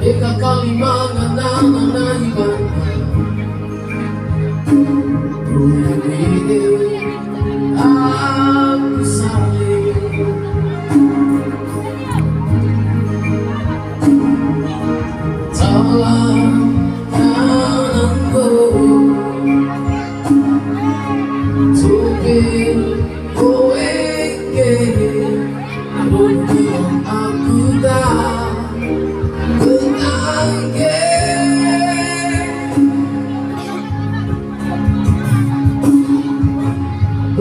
Neka kalimana na ibang Puri Asli Talanganku Tupin koeke Rupiang aku dah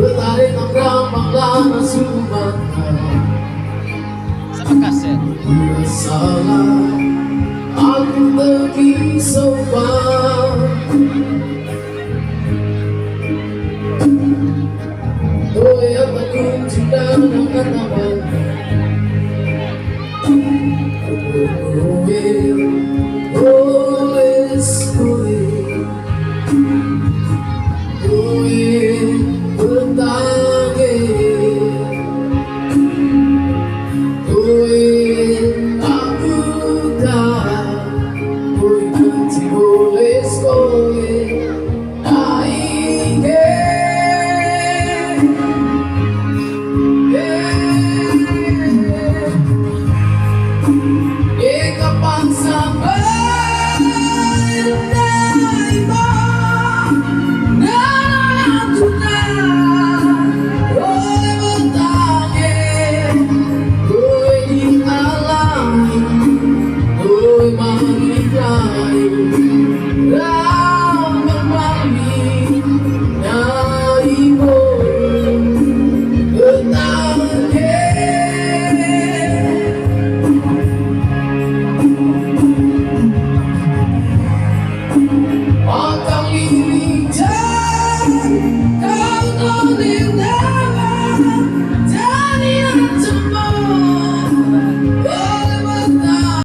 Bertarik nongkrong na Sumatera Sa paksa. Salah aku pergi sopan Doa yang tak kunci dan kata